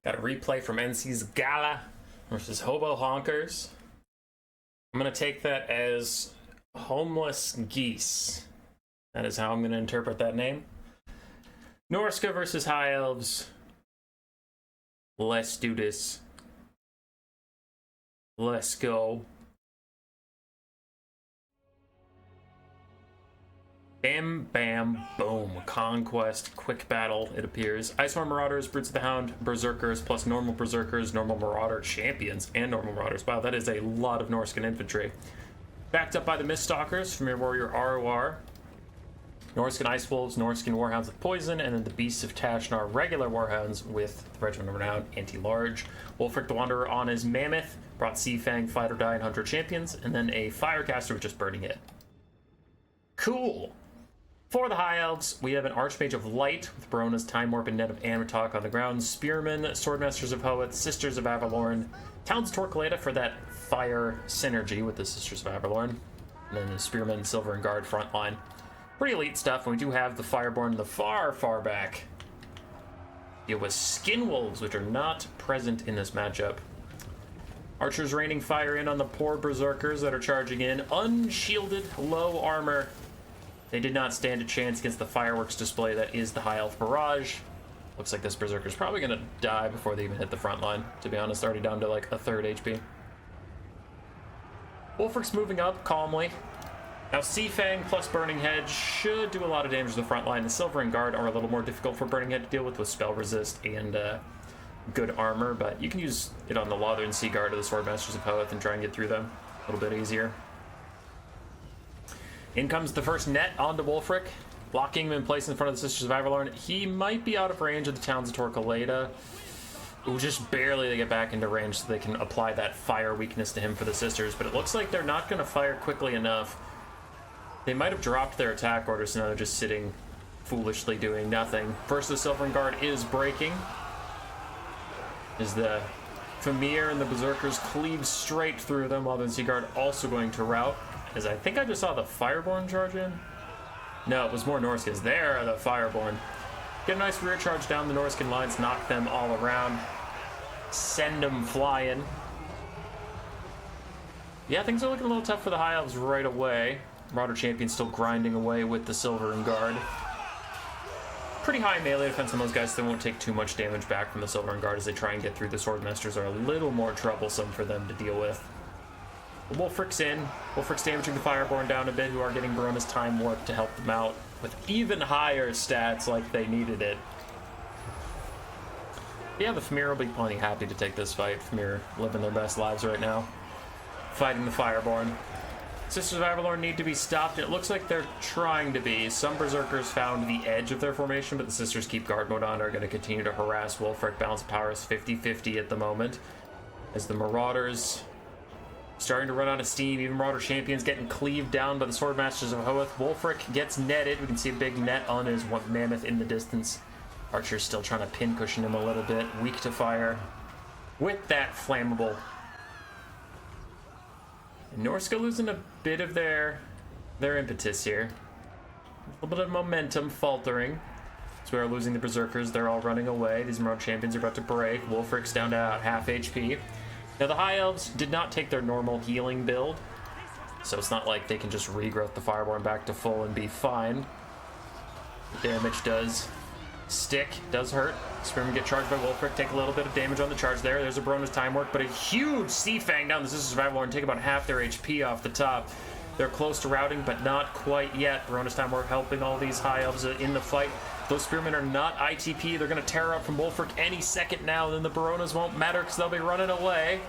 Got a replay from NC's Gala versus Hobo Honkers. I'm going to take that as Homeless Geese. That is how I'm going to interpret that name. Norska versus High Elves. Let's do this. Let's go. Bam, bam, boom. Conquest, quick battle, it appears. Iceborne Marauders, Brutes of the Hound, Berserkers, plus normal Berserkers, normal Marauder Champions, and normal Marauders. Wow, that is a lot of Norscan infantry. Backed up by the Miststalkers from your warrior ROR. Norscan Ice Wolves, Norscan Warhounds with Poison, and then the Beasts of Tashnar regular Warhounds with the Regiment of Renown anti-large. Wolfric the Wanderer on his Mammoth, brought Seafang, Fight or Die, and Hunter Champions, and then a Firecaster with just Burning Hit. Cool! For the High Elves, we have an Archmage of Light with Barona's Time Warp and Net of Amratok on the ground, Spearmen, Swordmasters of Hoeth, Sisters of Avalorn, Towns of Torquelada for that fire synergy with the Sisters of Avalorn, and then the Spearmen, Silver and Guard front line. Pretty elite stuff, and we do have the Fireborn in the far, far back. Deal with Skin Wolves, which are not present in this matchup. Archers raining fire in on the poor Berserkers that are charging in. Unshielded, low armor. They did not stand a chance against the fireworks display that is the High Elf Barrage. Looks like this Berserker's probably going to die before they even hit the front line, to be honest. Already down to like a third HP. Wolfric's moving up calmly. Now Seafang plus Burning Head should do a lot of damage to the front line. The Silver and Guard are a little more difficult for Burning Head to deal with spell resist and good armor, but you can use it on the Lothern Sea Guard or the Swordmasters of Hoeth and try and get through them a little bit easier. In comes the first net onto Wolfric, blocking him in place in front of the Sisters of Avalorn. He might be out of range of the Towns of Torquelada. Ooh, just barely they get back into range so they can apply that fire weakness to him for the Sisters, but it looks like they're not going to fire quickly enough. They might have dropped their attack orders, so now they're just sitting foolishly doing nothing. First, the Silver and Guard is breaking. As the Famir and the Berserkers cleave straight through them, while the Sea Guard also going to rout. As I think I just saw the Fireborn charge in. No, it was more Norskans. There are the Fireborn. Get a nice rear charge down the Norscan lines, knock them all around. Send them flying. Yeah, things are looking a little tough for the High Elves right away. Marauder Champion still grinding away with the Silver and Guard. Pretty high melee defense on those guys, so they won't take too much damage back from the Silver and Guard as they try and get through. The Swordmasters are a little more troublesome for them to deal with. Wolfric's in. Wolfric's damaging the Fireborn down a bit, who are getting Barona's Time Warp to help them out with even higher stats like they needed it. Yeah, the Famir will be plenty happy to take this fight. Famir living their best lives right now, fighting the Fireborn. Sisters of Avalorn need to be stopped. It looks like they're trying to be. Some Berserkers found the edge of their formation, but the Sisters keep guard mode on, are going to continue to harass Wolfric. Balance of power is 50-50 at the moment. As the Marauders starting to run out of steam, even Marauder Champions getting cleaved down by the Swordmasters of Hoeth. Wolfric gets netted. We can see a big net on his Mammoth in the distance. Archer's still trying to pin cushion him a little bit. Weak to fire with that flammable. Norska losing a bit of their impetus here. A little bit of momentum faltering. So we are losing the Berserkers. They're all running away. These Marauder Champions are about to break. Wolfric's down to half HP. Now the High Elves did not take their normal healing build, so it's not like they can just regrowth the Fireborn back to full and be fine. The damage does stick, does hurt. Spearmen get charged by Wolfric, take a little bit of damage on the charge there. There's a Barona's Time Warp, but a huge Seafang down the Sisters of Avalorn, take about half their HP off the top. They're close to routing, but not quite yet. Barona's Time Warp helping all these High Elves in the fight. Those Spearmen are not ITP. They're going to tear up from Wolfric any second now. Then the Baronas won't matter because they'll be running away.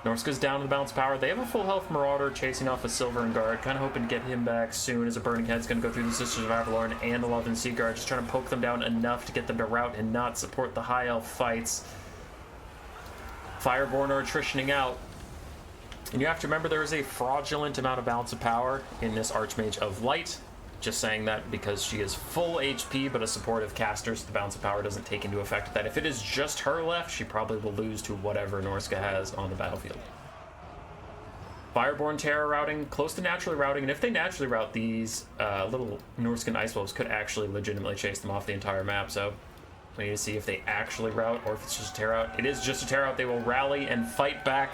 Norska's down to the balance of power. They have a full health Marauder chasing off a Silver and Guard. Kind of hoping to get him back soon as a Burning Head's going to go through the Sisters of Avalorn and the Lothern Sea Guard. Just trying to poke them down enough to get them to rout and not support the High Elf fights. Fireborn are attritioning out. And you have to remember there is a fraudulent amount of balance of power in this Archmage of Light. Just saying that because she is full HP, but a supportive caster, so the balance of power doesn't take into effect that. If it is just her left, she probably will lose to whatever Norska has on the battlefield. Fireborn Terror routing, close to naturally routing, and if they naturally route, these little Norscan Ice Wolves could actually legitimately chase them off the entire map, so We need to see if they actually rout or if it's just a tear out. It is just a tear out. They will rally and fight back.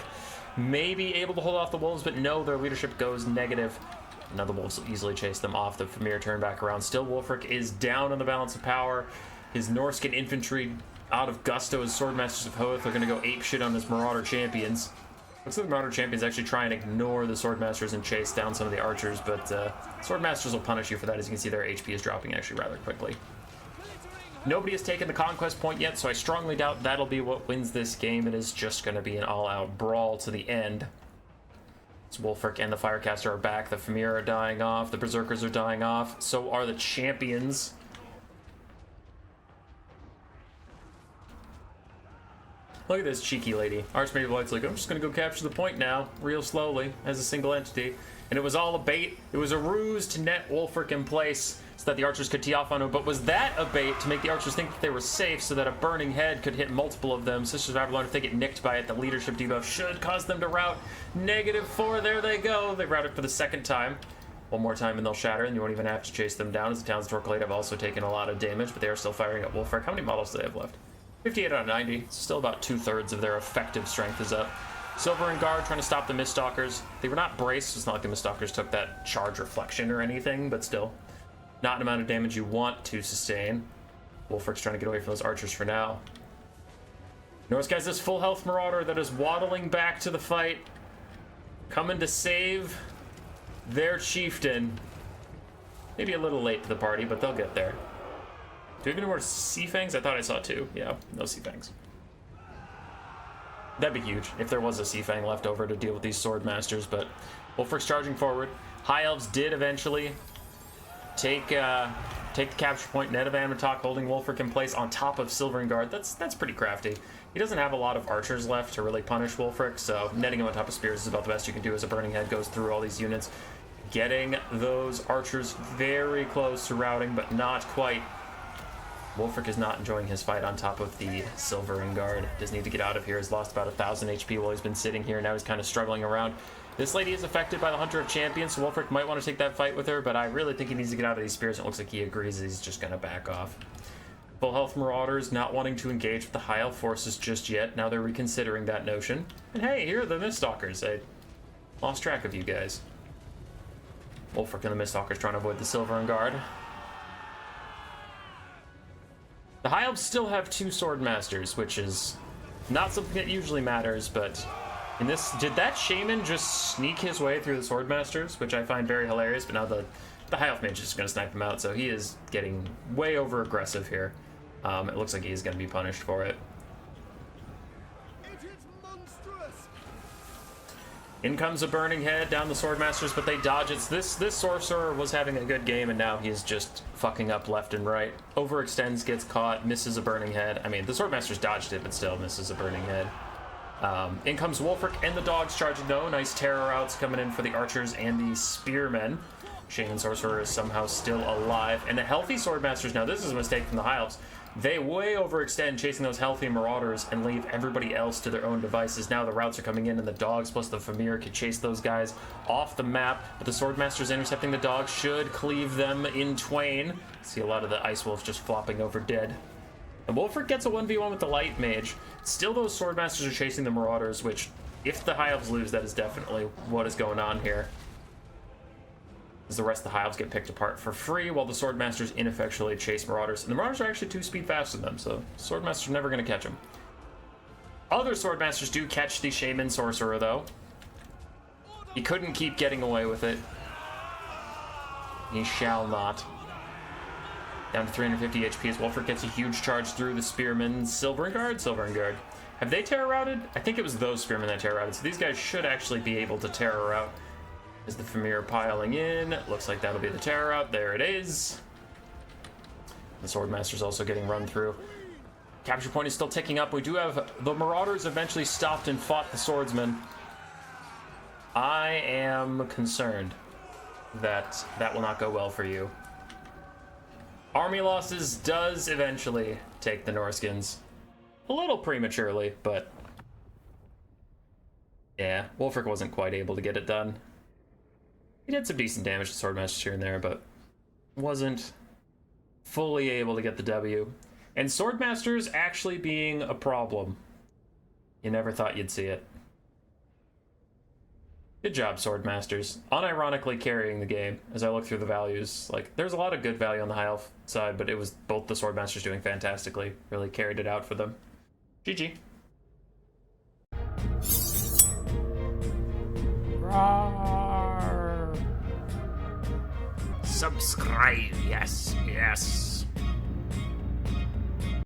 Maybe able to hold off the Wolves, but no, their leadership goes negative. Now the Wolves will easily chase them off. The Famir turn back around. Still, Wolfric is down on the balance of power. His Norscan infantry out of gusto as Swordmasters of Hoth are going to go apeshit on his Marauder champions. Looks like the Marauder champions actually try and ignore the Swordmasters and chase down some of the archers, but Swordmasters will punish you for that. As you can see, their HP is dropping actually rather quickly. Nobody has taken the conquest point yet, so I strongly doubt that'll be what wins this game. It is just going to be an all-out brawl to the end. So Wolfric and the Firecaster are back. The Famir are dying off. The Berserkers are dying off. So are the champions. Look at this cheeky lady. Archmage Blight's like, I'm just going to go capture the point now, real slowly, as a single entity. And it was all a bait. It was a ruse to net Wolfric in place so that the archers could tee off on him. But was that a bait to make the archers think that they were safe so that a burning head could hit multiple of them? Sisters of Avalon, if they get nicked by it, the leadership debuff should cause them to rout. -4, there they go. They routed for the second time. One more time and they'll shatter, and you won't even have to chase them down, as the Town's Torquilate have also taken a lot of damage, but they are still firing at Wolfric. How many models do they have left? 58 out of 90. Still about 2/3 of their effective strength is up. Silver and Guard trying to stop the Miststalkers. They were not braced. It's not like the Miststalkers took that charge reflection or anything, but still. Not an amount of damage you want to sustain. Wolfric's trying to get away from those archers for now. Norse guy's this full health Marauder that is waddling back to the fight. Coming to save their chieftain. Maybe a little late to the party, but they'll get there. Do we have any more Sea Fangs? I thought I saw 2. Yeah, no Sea Fangs. That'd be huge if there was a Sea Fang left over to deal with these Swordmasters, but Wolfric's charging forward. High Elves did eventually take the capture point. Net of Amnatok holding Wolfric in place on top of Silver and Guard. That's pretty crafty. He doesn't have a lot of archers left to really punish Wolfric, so netting him on top of spears is about the best you can do as a Burning Head goes through all these units. Getting those archers very close to routing, but not quite. Wolfric is not enjoying his fight on top of the Silver and Guard. Does need to get out of here. He's lost about 1,000 HP while he's been sitting here. Now he's kind of struggling around. This lady is affected by the Hunter of Champions, so Wolfric might want to take that fight with her, but I really think he needs to get out of these spears. It looks like he agrees. He's just going to back off. Full health Marauders not wanting to engage with the High Elf forces just yet. Now they're reconsidering that notion. And hey, here are the Miststalkers. I lost track of you guys. Wolfric and the Miststalkers trying to avoid the Silver and Guard. The High Elves still have 2 Swordmasters, which is not something that usually matters, but in this, did that Shaman just sneak his way through the Swordmasters, which I find very hilarious, but now the High Elf Mage is just going to snipe him out, so he is getting way over aggressive here. It looks like he's going to be punished for it. In comes a Burning Head down the Swordmasters, but they dodge it. This Sorcerer was having a good game, and now he's just fucking up left and right. Overextends, gets caught, misses a Burning Head. I mean, the Swordmasters dodged it, but still misses a Burning Head. In comes Wolfric and the dogs charging, though. Nice terror outs coming in for the archers and the spearmen. Shaman Sorcerer is somehow still alive. And the healthy Swordmasters, now this is a mistake from the High Elves. They way overextend chasing those healthy Marauders and leave everybody else to their own devices. Now the routes are coming in and the dogs plus the Famir can chase those guys off the map. But the Swordmasters intercepting the dogs should cleave them in twain. See a lot of the Ice Wolves just flopping over dead. And Wolfric gets a 1v1 with the Light Mage. Still those Swordmasters are chasing the Marauders, which if the High Elves lose, that is definitely what is going on here. As the rest of the High Elves get picked apart for free, while the Swordmasters ineffectually chase Marauders. And the Marauders are actually 2 speed faster than them, so Swordmasters are never going to catch them. Other Swordmasters do catch the Shaman Sorcerer, though. He couldn't keep getting away with it. He shall not. Down to 350 HP as Wolfric gets a huge charge through the Spearmen. Silver and Guard. Have they terror routed? I think it was those Spearmen that terror routed, so these guys should actually be able to terror rout. Is the Famir piling in? Looks like that'll be the terror out. There it is. The Swordmaster's also getting run through. Capture point is still ticking up. We do have the Marauders eventually stopped and fought the Swordsmen. I am concerned that that will not go well for you. Army losses does eventually take the Norskins. A little prematurely, but yeah, Wolfric wasn't quite able to get it done. He did some decent damage to Swordmasters here and there, but wasn't fully able to get the W. And Swordmasters actually being a problem. You never thought you'd see it. Good job, Swordmasters. Unironically carrying the game as I look through the values. Like, there's a lot of good value on the high elf side, but it was both the Swordmasters doing fantastically. Really carried it out for them. GG. Roar. Subscribe, yes, yes.